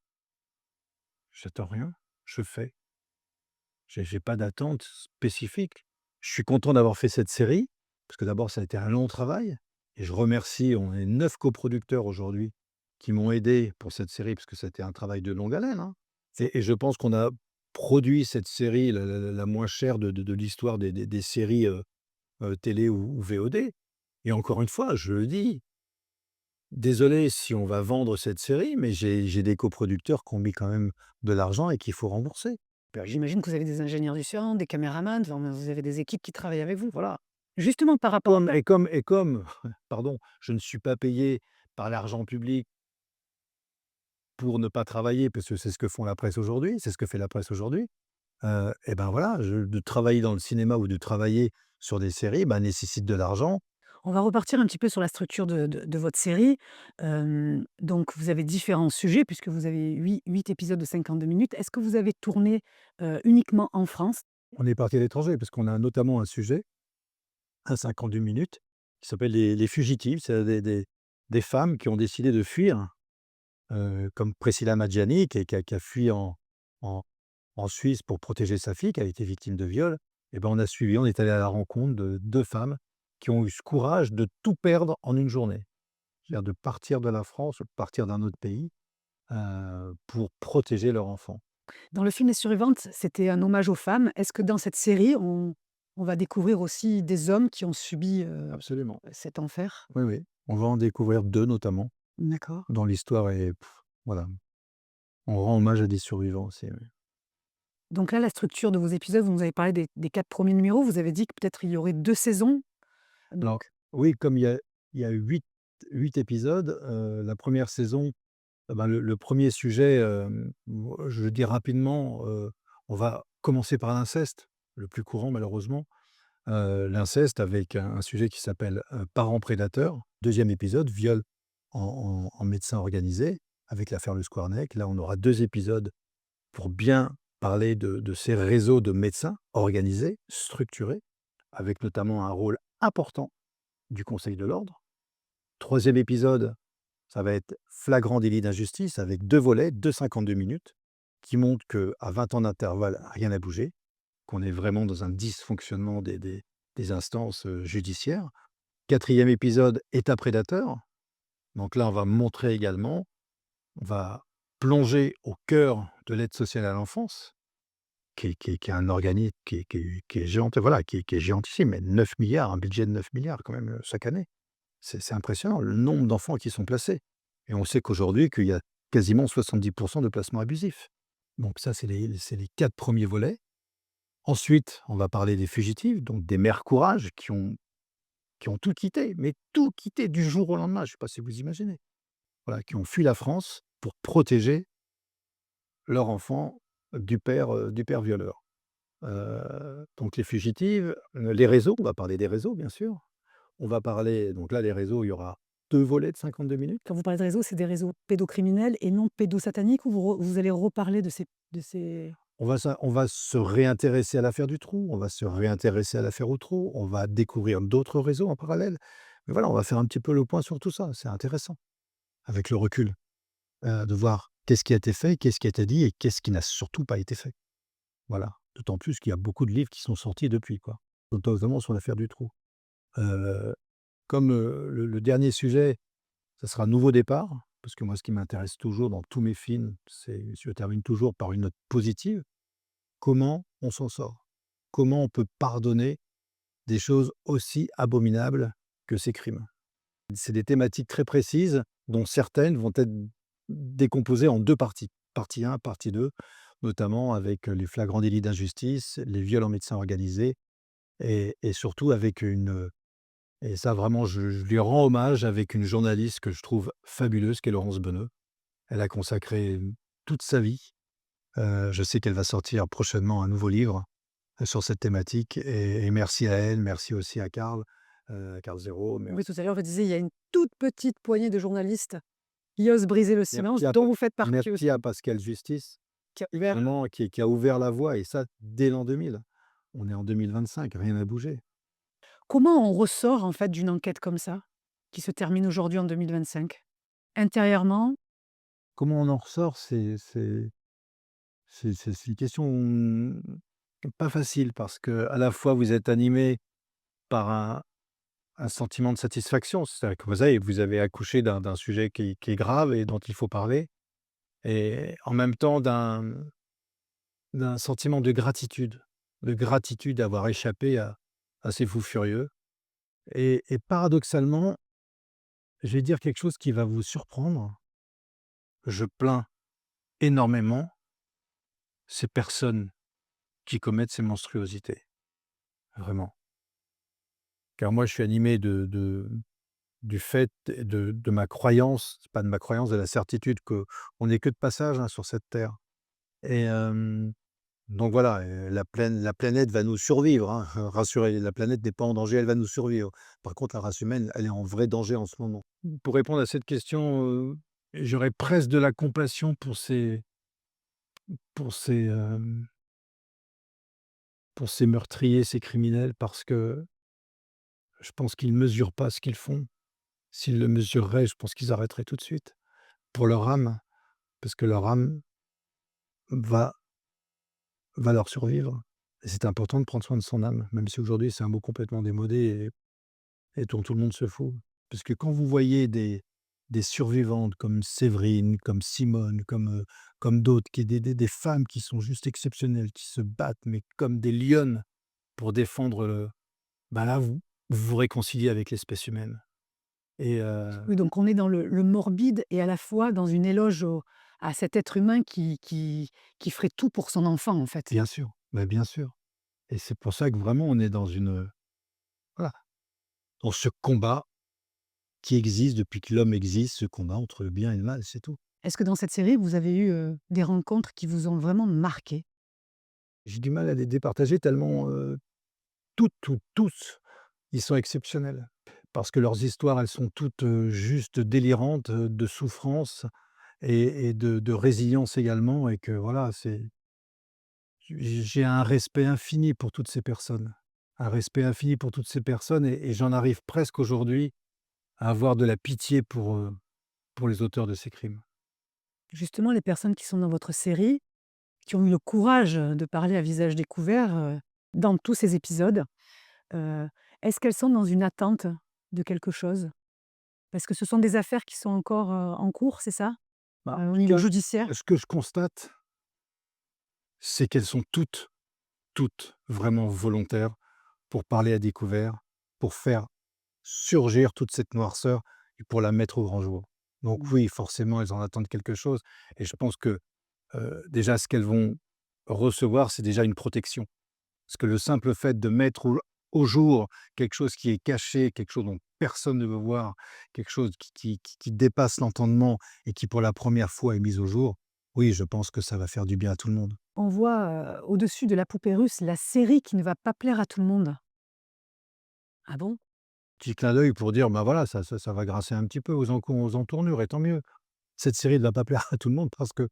B: j'attends rien, je fais. J'ai pas d'attente spécifique. Je suis content d'avoir fait cette série, parce que d'abord ça a été un long travail et je remercie, on est 9 coproducteurs aujourd'hui qui m'ont aidé pour cette série, parce que c'était un travail de longue haleine, hein. Et je pense qu'on a produit cette série la moins chère de l'histoire des séries, télé ou VOD et encore une fois, je le dis, désolé si on va vendre cette série, mais j'ai des coproducteurs qui ont mis quand même de l'argent et qu'il faut rembourser.
A: J'imagine que vous avez des ingénieurs du son, des caméramans, enfin, vous avez des équipes qui travaillent avec vous, voilà. Justement par rapport à
B: Comme pardon, je ne suis pas payé par l'argent public pour ne pas travailler, parce que c'est ce que font la presse aujourd'hui, c'est ce que fait la presse aujourd'hui, et ben, voilà, je de travailler dans le cinéma ou de travailler sur des séries, bah, nécessite de l'argent.
A: on va repartir un petit peu sur la structure de votre série. Donc vous avez différents sujets puisque vous avez huit épisodes de 52 minutes. Est-ce que vous avez tourné, uniquement en France?
B: On est parti à l'étranger parce qu'on a notamment un sujet à 52 minutes qui s'appelle les fugitives. C'est des femmes qui ont décidé de fuir, comme Priscilla Maggiani qui a fui en en Suisse pour protéger sa fille qui a été victime de viol. Et ben, on est allé à la rencontre de 2 femmes qui ont eu ce courage de tout perdre en une journée. C'est-à-dire de partir de la France, de partir d'un autre pays, pour protéger leur enfant.
A: Dans le film Les Survivantes, c'était un hommage aux femmes. Est-ce que dans cette série, on va découvrir aussi des hommes qui ont subi,
B: Absolument.
A: cet enfer?
B: Oui, oui. On va en découvrir 2 notamment
A: D'accord.
B: dans l'histoire et voilà, on rend hommage à des survivants aussi, oui.
A: Donc là, la structure de vos épisodes, vous nous avez parlé des 4 premiers numéros. Vous avez dit que peut-être il y aurait 2 saisons?
B: Alors
A: Donc
B: oui, comme il y a 8 épisodes, la première saison, ben, le 1er sujet, je le dis rapidement, on va commencer par l'inceste, le plus courant malheureusement. L'inceste avec un sujet qui s'appelle, Parents prédateurs. Deuxième épisode, viol en médecin organisé avec l'affaire Le Squarneck. Là, on aura 2 épisodes pour bien parler de ces réseaux de médecins organisés, structurés, avec notamment un rôle important du conseil de l'ordre. Troisième épisode, ça va être flagrant délit d'injustice avec 2 volets, 2 52 minutes, qui montrent qu'à 20 ans d'intervalle, rien n'a bougé, qu'on est vraiment dans un dysfonctionnement des instances, judiciaires. Quatrième épisode, État prédateur. Donc là, on va montrer également, on va plonger au cœur de l'aide sociale à l'enfance, qui est un organisme qui est géant, voilà, qui est géantissime, mais 9 milliards, un budget de 9 milliards quand même, chaque année. C'est impressionnant le nombre d'enfants qui sont placés et on sait qu'aujourd'hui, qu'il y a quasiment 70 de placements abusifs. Donc ça, c'est les 4 premiers volets. Ensuite, on va parler des fugitifs, donc des mères courage qui ont tout quitté, mais tout quitté du jour au lendemain, je ne sais pas si vous imaginez. Voilà, qui ont fui la France pour protéger leur enfant du père violeur. Donc les fugitives, les réseaux, on va parler des réseaux, bien sûr. On va parler donc là, les réseaux, il y aura 2 volets de 52 minutes.
A: Quand vous parlez de réseaux, c'est des réseaux pédocriminels et non pédosataniques ou vous allez reparler de ces
B: On va se réintéresser à l'affaire du trou, on va se réintéresser à l'affaire Outreau, on va découvrir d'autres réseaux en parallèle. Mais voilà, on va faire un petit peu le point sur tout ça. C'est intéressant, avec le recul, de voir qu'est-ce qui a été fait, qu'est-ce qui a été dit et qu'est-ce qui n'a surtout pas été fait. Voilà. D'autant plus qu'il y a beaucoup de livres qui sont sortis depuis, quoi, notamment sur l'affaire du trou. Heu, Comme, le dernier sujet, ça sera Nouveau départ, parce que moi, ce qui m'intéresse toujours dans tous mes films, c'est je termine toujours par une note positive. Comment on s'en sort? Comment on peut pardonner des choses aussi abominables que ces crimes? C'est des thématiques très précises dont certaines vont être décomposées en 2 parties. Partie 1, partie 2, notamment avec, les flagrants délits d'injustice, les viols en médecins organisés et surtout avec une, et ça vraiment je lui rends hommage avec une journaliste que je trouve fabuleuse, qui est Laurence Beneux. Elle a consacré, toute sa vie. Je sais qu'elle va sortir prochainement un nouveau livre, sur cette thématique et merci à elle, merci aussi à Karl Zéro,
A: oui,
B: merci
A: tout à l'heure, vous disiez, il y a une toute petite poignée de journalistes qui osent briser le silence,
B: merci à
A: dont vous faites partie
B: merci à
A: aussi,
B: Pascal Justice,
A: qui a ouvert.
B: vraiment qui a ouvert la voie et ça dès l'an 2000. On est en 2025, rien n'a bougé.
A: Comment on ressort, en fait, d'une enquête comme ça, qui se termine aujourd'hui en 2025? Intérieurement,
B: Comment on en ressort? C'est une question, pas facile parce que à la fois vous êtes animé par un sentiment de satisfaction. C'est-à-dire que vous avez accouché d'un sujet qui est grave et dont il faut parler et en même temps d'un sentiment de gratitude d'avoir échappé à ces fous furieux et paradoxalement, je vais dire quelque chose qui va vous surprendre. Je plains énormément ces personnes qui commettent ces monstruosités, vraiment. Car moi, je suis animé du fait de ma croyance, c'est pas de ma croyance, de la certitude qu'on n'est que de passage, hein, sur cette terre et donc voilà, la planète va nous survivre, hein, rassurez, la planète n'est pas en danger, elle va nous survivre. Par contre, la race humaine, elle est en vrai danger en ce moment. Pour répondre à cette question, j'aurais presque de la compassion pour ces, pour ces meurtriers, ces criminels, parce que je pense qu'ils ne mesurent pas ce qu'ils font. S'ils le mesureraient, je pense qu'ils arrêteraient tout de suite. Pour leur âme, parce que leur âme va va leur survivre et c'est important de prendre soin de son âme, même si aujourd'hui c'est un mot complètement démodé et dont tout le monde se fout. Parce que quand vous voyez des survivantes comme Séverine, comme Simone, comme d'autres, qui des femmes qui sont juste exceptionnelles, qui se battent, mais comme des lionnes pour défendre bah, là, vous vous réconciliez avec l'espèce humaine et
A: oui, donc on est dans le morbide et à la fois dans une éloge à cet être humain qui ferait tout pour son enfant, en fait.
B: bien sûr, bah, bien sûr et c'est pour ça que vraiment on est dans une, voilà, dans ce combat qui existe depuis que l'homme existe, ce combat entre le bien et le mal, c'est tout.
A: Est-ce que dans cette série, vous avez eu, des rencontres qui vous ont vraiment marqué?
B: J'ai du mal à les départager tellement, toutes ou tous, ils sont exceptionnels. Parce que leurs histoires, elles sont toutes, juste délirantes, de souffrance et de résilience également et que voilà, j'ai un respect infini pour toutes ces personnes. Un respect infini pour toutes ces personnes et j'en arrive presque aujourd'hui à avoir de la pitié pour les auteurs de ces crimes.
A: Justement, les personnes qui sont dans votre série, qui ont eu le courage, de parler à visage découvert, dans tous ces épisodes, heu, est-ce qu'elles sont dans une attente de quelque chose? Parce que ce sont des affaires qui sont encore, en cours, c'est ça?
B: Bah,
A: Au
B: en tout
A: niveau
B: cas,
A: judiciaire?
B: ce que je constate, c'est qu'elles sont toutes vraiment volontaires pour parler à découvert, pour faire surgir toute cette noirceur et pour la mettre au grand jour. Donc
A: Mmh.
B: oui, forcément, elles en attendent quelque chose et je pense que déjà ce qu'elles vont recevoir, c'est déjà une protection. Parce que le simple fait de mettre au jour quelque chose qui est caché, quelque chose dont personne ne veut voir, quelque chose qui dépasse l'entendement et qui pour la première fois est mis au jour, oui, je pense que ça va faire du bien à tout le monde.
A: On voit, au-dessus de la poupée russe, la série qui ne va pas plaire à tout le monde. Ah bon?
B: Petit clin d'œil pour dire: «Bah, voilà, ça va grasser un petit peu aux entournures et tant mieux». Cette série ne va pas plaire à tout le monde parce que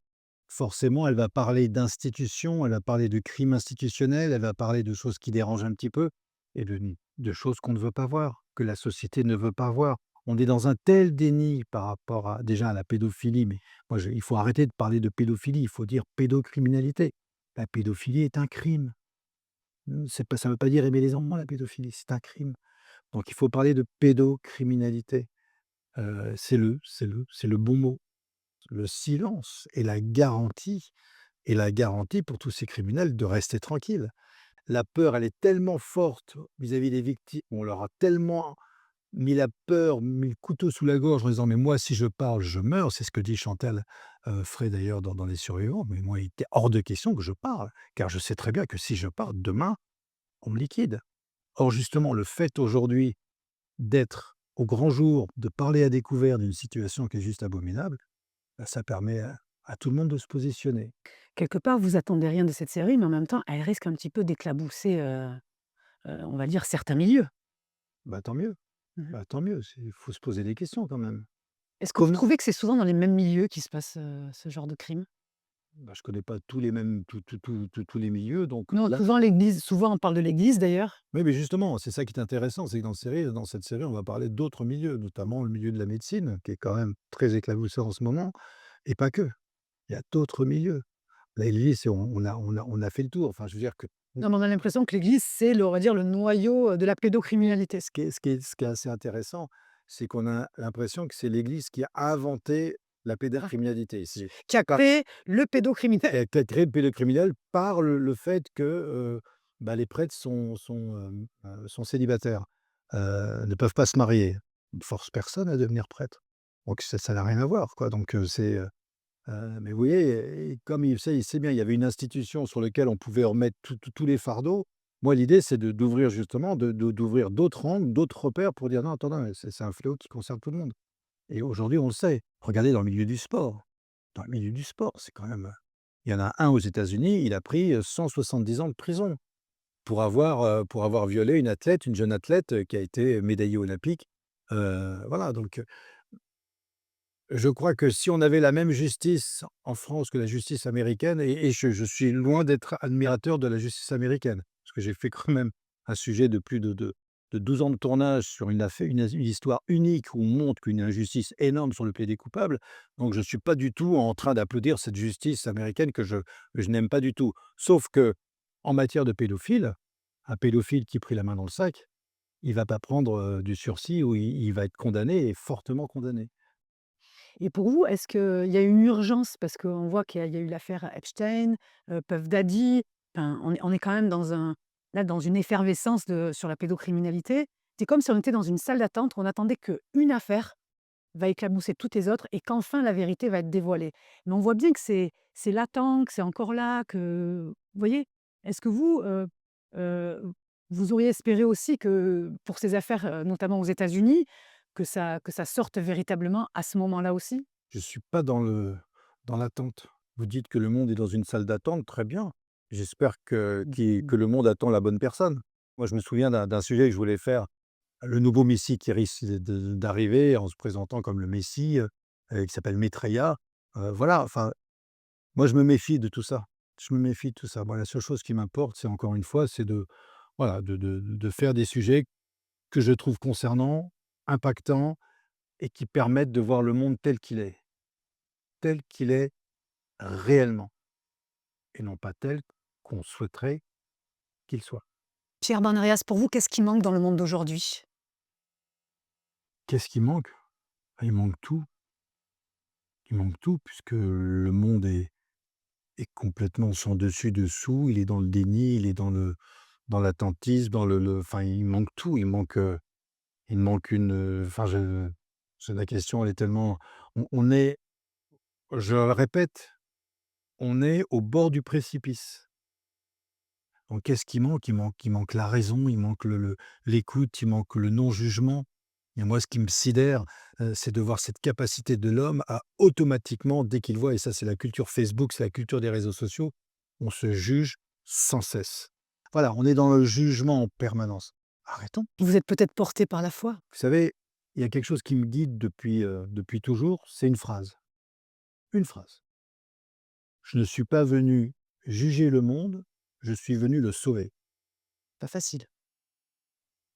B: forcément, elle va parler d'institutions, elle va parler de crimes institutionnels, elle va parler de choses qui dérangent un petit peu et de choses qu'on ne veut pas voir, que la société ne veut pas voir. On est dans un tel déni par rapport à déjà à la pédophilie, mais moi je il faut arrêter de parler de pédophilie, il faut dire pédocriminalité. La pédophilie est un crime. C'est pas ça veut pas dire aimer les enfants la pédophilie, c'est un crime. Donc il faut parler de pédocriminalité. C'est le bon mot. Le silence est la garantie pour tous ces criminels de rester tranquilles. La peur, elle est tellement forte vis-à-vis des victimes, on leur a tellement mis la peur, mis le couteau sous la gorge en disant: «Mais moi, si je parle, je meurs». C'est ce que dit Chantal, Frey d'ailleurs dans Les Survivants. Mais moi, il était hors de question que je parle, car je sais très bien que si je parle, demain, on me liquide. Or justement, le fait aujourd'hui d'être au grand jour, de parler à découvert d'une situation qui est juste abominable, bah, ça permet à tout le monde de se positionner.
A: Quelque part, vous attendez rien de cette série, mais en même temps, elle risque un petit peu d'éclabousser, on va dire certains milieux.
B: Bah, tant mieux,
A: Mmh.
B: bah, tant mieux, il faut se poser des questions quand même.
A: Est-ce que vous
B: Convenons
A: trouvez que c'est souvent dans les mêmes milieux qui se passe, ce genre de crime?
B: bah, je connais pas tous les mêmes tous les milieux donc
A: Non,
B: là
A: souvent on parle de l'église d'ailleurs.
B: oui, mais justement, c'est ça qui est intéressant, c'est que dans cette série, on va parler d'autres milieux, notamment le milieu de la médecine, qui est quand même très éclaboussant en ce moment et pas que. Il y a d'autres milieux. L'église, c'est on a fait le tour. Enfin, je veux dire que
A: Non, mais on a l'impression que l'église, c'est le on va dire le noyau, de la pédocriminalité.
B: ce qui est assez intéressant, c'est qu'on a l'impression que c'est l'Église qui a inventé la
A: Ah,
B: pédocriminalité. C'est
A: qui a
B: pas
A: créé le pédocriminel.
B: elle a créé le pédocriminel par le fait que, bah, les prêtres sont célibataires, ne peuvent pas se marier. On ne force personne à devenir prêtre. Donc ça n'a rien à voir, quoi. Donc mais vous voyez, et comme il sait bien, il y avait une institution sur lequel on pouvait remettre tous les fardeaux. Moi, l'idée, c'est d'ouvrir justement, d'ouvrir d'autres angles, d'autres repères pour dire: «Non, attendez, c'est un fléau qui concerne tout le monde» et aujourd'hui, on le sait. Regardez dans le milieu du sport. Dans le milieu du sport, c'est quand même, il y en a un aux États-Unis, il a pris, 170 ans de prison pour avoir violé une jeune athlète, qui a été médaillée olympique. Voilà, donc je crois que si on avait la même justice en France que la justice américaine et je suis loin d'être admirateur de la justice américaine, parce que j'ai fait quand même un sujet de plus de 12 ans de tournage sur une histoire unique où on montre qu'une injustice énorme sur le plaider coupable. Donc je ne suis pas du tout en train d'applaudir cette justice américaine que je n'aime pas du tout. Sauf que en matière de pédophile, un pédophile qui prit la main dans le sac, il va pas prendre, du sursis ou il va être condamné et fortement condamné.
A: Et pour vous, est-ce qu'il y a une urgence? Parce qu'on voit qu'il y a eu l'affaire Epstein, Puff Daddy, enfin, on est quand même dans une effervescence sur la pédocriminalité. C'est comme si on était dans une salle d'attente, on attendait qu'une affaire va éclabousser toutes les autres et qu'enfin la vérité va être dévoilée. Mais on voit bien que c'est latent, que c'est encore là, que vous voyez? Est-ce que vous, heu, vous auriez espéré aussi que pour ces affaires, notamment aux États-Unis, que ça sorte véritablement à ce moment-là aussi?
B: Je suis pas dans l'attente. Vous dites que le monde est dans une salle d'attente, très bien. J'espère que le monde attend la bonne personne. Moi, je me souviens d'un sujet que je voulais faire, le nouveau messie qui risque d'arriver en se présentant comme le messie, qui s'appelle Maitreya. Voilà, enfin, moi, je me méfie de tout ça. Je me méfie de tout ça. Moi, la seule chose qui m'importe, c'est encore une fois, c'est voilà, de faire des sujets que je trouve concernants, impactants et qui permettent de voir le monde tel qu'il est réellement et non pas tel qu'on souhaiterait qu'il soit.
A: Pierre Barnerias, pour vous, qu'est-ce qui manque dans le monde d'aujourd'hui?
B: Qu'est-ce qui manque? Ah, il manque tout puisque le monde est complètement sans dessus dessous, il est dans le déni, il est dans l'attentisme, dans le enfin, il manque tout, il manque une, enfin, la question elle est tellement on est je le répète, on est au bord du précipice. Donc qu'est-ce qui manque? Il manque la raison, il manque l'écoute, il manque le non-jugement. Et moi, ce qui me sidère, c'est de voir cette capacité de l'homme à automatiquement, dès qu'il voit, et ça, c'est la culture Facebook, c'est la culture des réseaux sociaux, on se juge sans cesse. Voilà, on est dans le jugement en permanence. Arrêtons.
A: Vous êtes peut-être porté par la foi?
B: Vous savez, il y a quelque chose qui me guide depuis toujours, c'est une phrase. Une phrase. Je ne suis pas venu juger le monde, je suis venu le sauver.
A: Pas facile.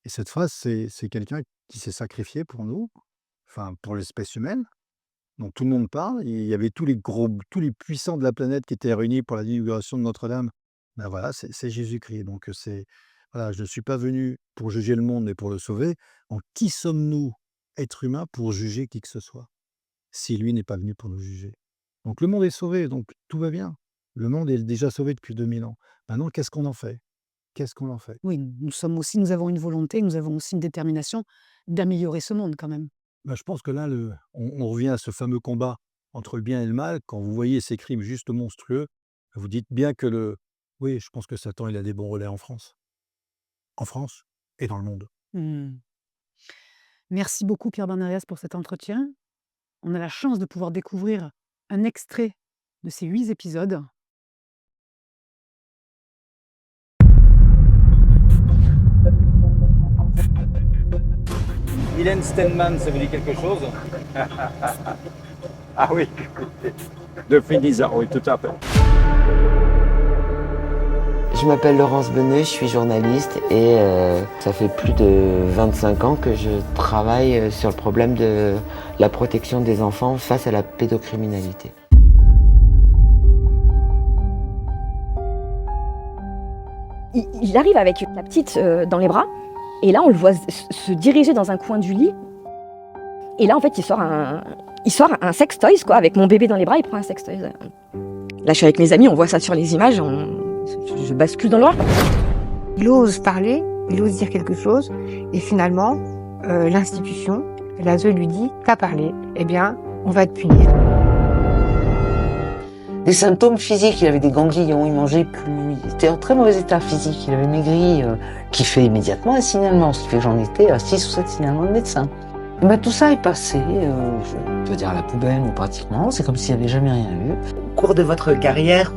B: Et cette phrase, c'est quelqu'un qui s'est sacrifié pour nous, enfin pour l'espèce humaine, dont tout le monde parle. Il y avait tous les puissants de la planète qui étaient réunis pour la l'inauguration de Notre-Dame. Ben voilà, c'est Jésus-Christ. Donc voilà, je ne suis pas venu pour juger le monde, mais pour le sauver. Donc qui sommes-nous, êtres humains, pour juger qui que ce soit, si lui n'est pas venu pour nous juger? Donc le monde est sauvé, donc tout va bien. Le monde est déjà sauvé depuis 2000 ans. Maintenant, qu'est-ce qu'on en fait? Qu'est-ce qu'on en fait?
A: Oui, nous avons une volonté, nous avons aussi une détermination d'améliorer ce monde quand même.
B: Bah, je pense que là, on revient à ce fameux combat entre le bien et le mal. Quand vous voyez ces crimes juste monstrueux, vous dites bien que oui, je pense que Satan, il a des bons relais en France. En France et dans le monde.
A: Mmh. Merci beaucoup Pierre Barnerias pour cet entretien. On a la chance de pouvoir découvrir un extrait de ces 8 épisodes.
B: Mylène Steinman, ça vous dit quelque chose? Ah oui, de Finisa, oui, tout à fait.
C: Je m'appelle Laurence Benet, je suis journaliste et ça fait plus de 25 ans que je travaille sur le problème de la protection des enfants face à la pédocriminalité.
D: Il arrive avec la petite dans les bras, et là on le voit se diriger dans un coin du lit. Et là en fait il sort un sex toys quoi, avec mon bébé dans les bras, il prend un sex toys. Là je suis avec mes amis, on voit ça sur les images, je bascule dans l'horreur.
E: Il ose parler, il ose dire quelque chose, et finalement l'institution, l'ASE lui dit « t'as parlé, eh bien on va te punir ».
C: Des symptômes physiques, il avait des ganglions, il mangeait plus, il était en très mauvais état physique, il avait maigri, qui fait immédiatement un signalement, ce qui fait que j'en étais à 6 ou 7 signalements de médecin. Et ben, tout ça est passé, je peux dire à la poubelle ou pratiquement, c'est comme s'il n'y avait jamais rien eu.
F: Au cours de votre carrière,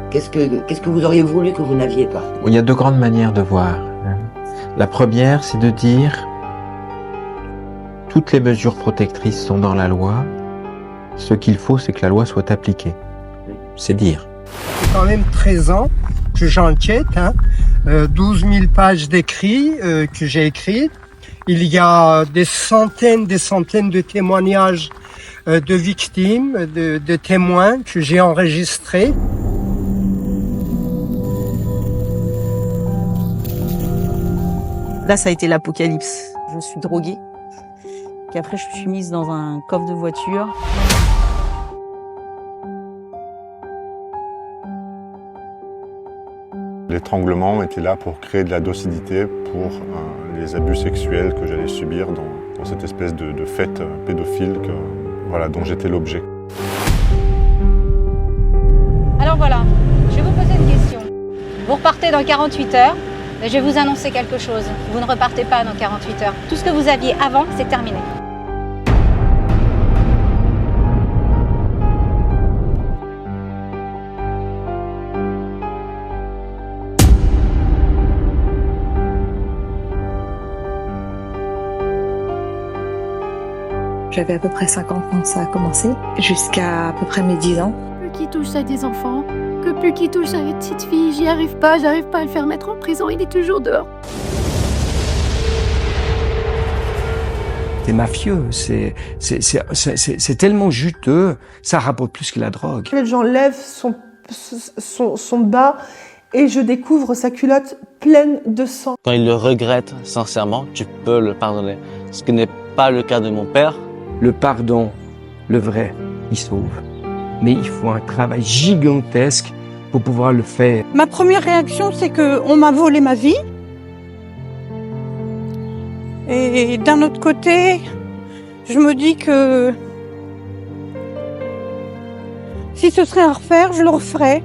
F: qu'est-ce que vous auriez voulu que vous n'aviez pas?
G: Il y a deux grandes manières de voir. La première, c'est de dire toutes les mesures protectrices sont dans la loi, ce qu'il faut, c'est que la loi soit appliquée. C'est dire.
H: C'est quand même 13 ans que j'enquête, 12 000 pages d'écrits que j'ai écrits. Il y a des centaines de témoignages de victimes, de témoins que j'ai enregistrés.
I: Là, ça a été l'apocalypse. Je suis droguée. Puis après, je suis mise dans un coffre de voiture.
J: L'étranglement était là pour créer de la docilité pour les abus sexuels que j'allais subir dans cette espèce de fête pédophile dont j'étais l'objet.
K: Alors voilà, je vais vous poser une question. Vous repartez dans 48 heures, mais je vais vous annoncer quelque chose. Vous ne repartez pas dans 48 heures. Tout ce que vous aviez avant, c'est terminé.
E: J'avais à peu près 5 ans quand ça a commencé, jusqu'à peu près mes 10 ans.
L: Plus qui touche à des enfants, que plus qui touche à une petite fille, j'arrive pas à le faire mettre en prison, il est toujours dehors.
M: C'est mafieux, c'est tellement juteux, ça rapporte plus que la drogue.
N: Les gens lèvent son bas et je découvre sa culotte pleine de sang.
O: Quand il le regrette sincèrement, tu peux le pardonner. Ce qui n'est pas le cas de mon père.
M: Le pardon, le vrai, il sauve. Mais il faut un travail gigantesque pour pouvoir le faire.
P: Ma première réaction, c'est qu'on m'a volé ma vie. Et d'un autre côté, je me dis que Si ce serait à refaire, je le referais.